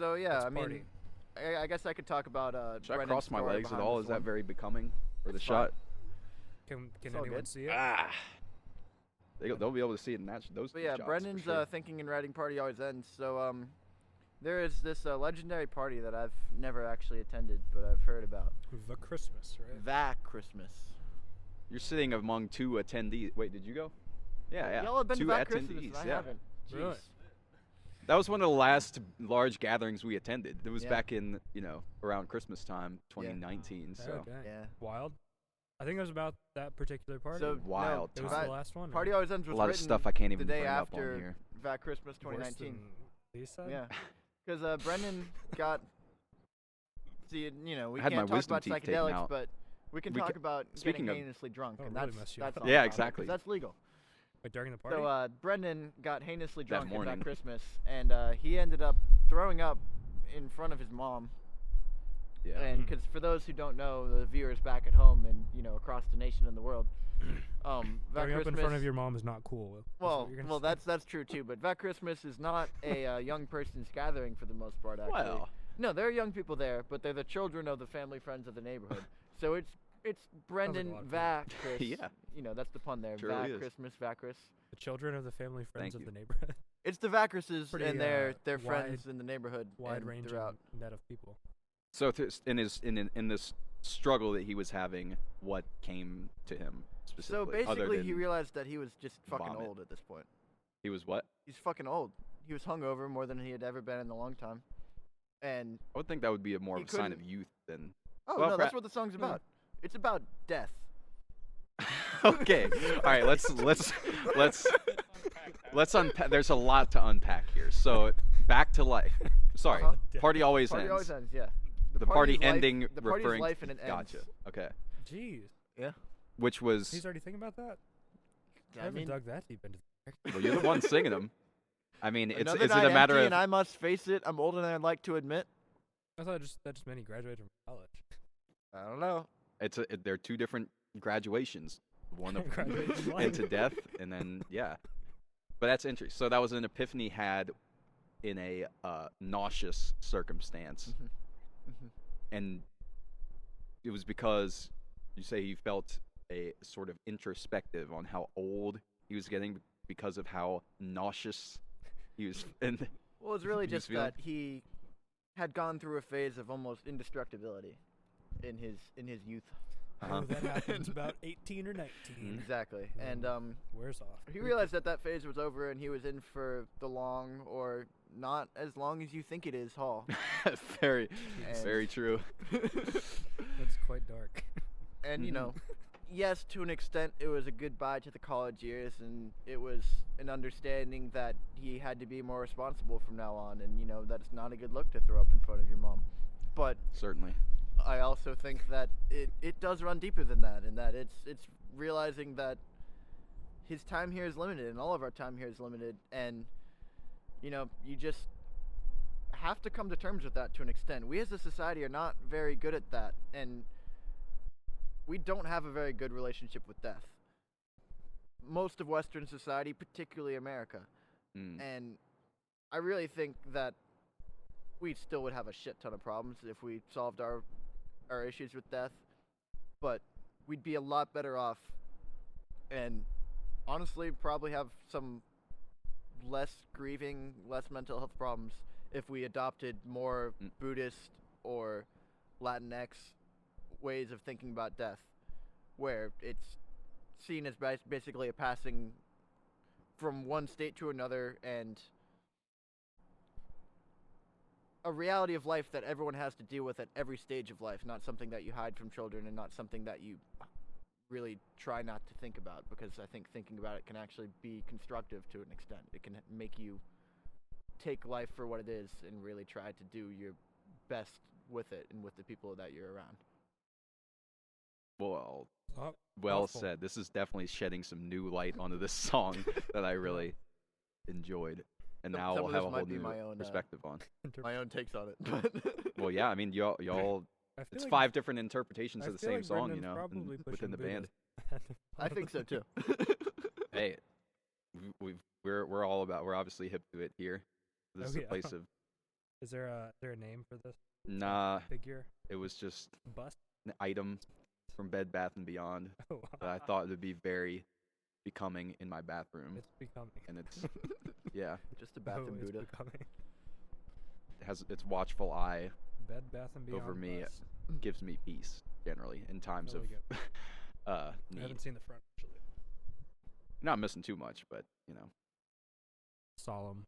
So yeah, Let's I mean, party. I guess I could talk about Should I Brennan's cross my story legs at behind all? this Is that one. very becoming for the It's shot? Can It's all anyone good. see it? Ah. They'll be able to see it in that those But yeah, shots Brendan's for sure. thinking and writing party always ends. So there is this legendary party that I've never actually attended, but I've heard about. The Christmas, right? That Christmas. You're sitting among two attendees. Wait, did you go? Yeah. Y'all have been Two to that attendees. Christmas, and I yeah. haven't. Really? Jeez. That was one of the last large gatherings we attended. It was Yeah. back in, around Christmas time, 2019. Oh, So dang. Yeah. Wild. I think it was about that particular party. So wild it was time. the last one. Party always ends A was lot of written stuff I can't the even day bring up on after here. that Christmas Worse 2019. than Lisa? Yeah, because Brendan got. See, we I had my can't talk wisdom about teeth taken psychedelics, out. but we can We talk ca- about speaking getting of- heinously drunk, Oh, and really that's mess you that's up. on Yeah, topic, 'cause exactly. That's legal. Wait, during the party? So Brendan got heinously drunk at morning. that Christmas, and he ended up throwing up in front of his mom. Yeah. And because for those who don't know, the viewers back at home and across the nation and the world, that Throwing up Christmas. in front of your mom is not cool. That's what you're gonna say. that's true too. But that Christmas is not a young person's gathering for the most part. Actually, Well. no, there are young people there, but they're the children of the family friends of the neighborhood. So it's Brendan lot of Va Chris. Yeah. That's the pun there. Truly Va is. Christmas, Va Chris. The children of the family friends Thank of you. the neighborhood. It's the Vacruses Pretty, and their wide- friends in the neighborhood Wide and range throughout. net of people. So in this struggle that he was having, what came to him So specifically? other basically, than he realized that he was just fucking vomit? old at this point. he was what? He's fucking old. He was hungover more than he had ever been in a long time. And I would think that would be more He of a sign of couldn't- youth than. oh Well, no, that's pra- what the song's about. It's about death. Okay. All right. Let's unpack. There's a lot to unpack here. So back to life. Sorry. Uh-huh. Party always Party ends. always ends, yeah. The party party's life- ending the party's referring. life and it ends. Gotcha. Okay. Jeez. Yeah. Which was. He's already thinking about that? Yeah, I haven't dug that deep into the Well, you're the one singing them. I mean, is another it night a matter empty of? and I must face it, I'm older than I'd like to admit. I thought that just meant he graduated from college. I don't know. They're two different graduations. One of Graduated from life. into death, and then yeah. But that's interesting. So that was an epiphany he had in a nauseous circumstance, Mhm. and it was because you say he felt a sort of introspective on how old he was getting because of how nauseous he was. And Well, it's really He was just that he had gone through a phase of almost indestructibility in his youth. Uh-huh. Oh, that happens about 18 or 19. Exactly. Mm. And Wears off. he realized that phase was over and he was in for the long or not as long as you think it is haul. very, And- very true. That's quite dark. And Mhm. yes, to an extent, it was a goodbye to the college years, and it was an understanding that he had to be more responsible from now on, and that it's not a good look to throw up in front of your mom. But Certainly. I also think that it does run deeper than that, and that it's realizing that his time here is limited, and all of our time here is limited, and you just have to come to terms with that to an extent. We as a society are not very good at that, and we don't have a very good relationship with death. Most of Western society, particularly America, Mm. and I really think that we still would have a shit ton of problems if we solved our issues with death, but we'd be a lot better off, and honestly probably have some less grieving, less mental health problems if we adopted more Mm. Buddhist or Latinx ways of thinking about death, where it's seen as basically a passing from one state to another, and a reality of life that everyone has to deal with at every stage of life, not something that you hide from children and not something that you really try not to think about, because I think thinking about it can actually be constructive to an extent. It can make you take life for what it is and really try to do your best with it and with the people that you're around. Well, Oh, well mouthful. said. This is definitely shedding some new light onto this song that I really enjoyed, and Some- now some we'll of have this a might whole be new my own, perspective on. My own takes on it, but Well, yeah, I mean, y'all, I feel it's like 5 different interpretations I of the feel same like song, Brendan's probably within the pushing band. Buddhist. I think so too. Hey, we're all about. We're obviously hip to it here. This Oh, is a yeah. place of Is there a name for this Nah, figure? it was just Bust? an item from Bed Bath and Beyond Oh, that I thought would be very becoming in my bathroom, it's becoming. and it's yeah, Just a Bath and it's Buddha. becoming. it has its watchful eye Bed Bath and Beyond. over me. Bust. Gives me peace generally in times Really of I need. haven't seen the front actually. Not missing too much, but Solemn.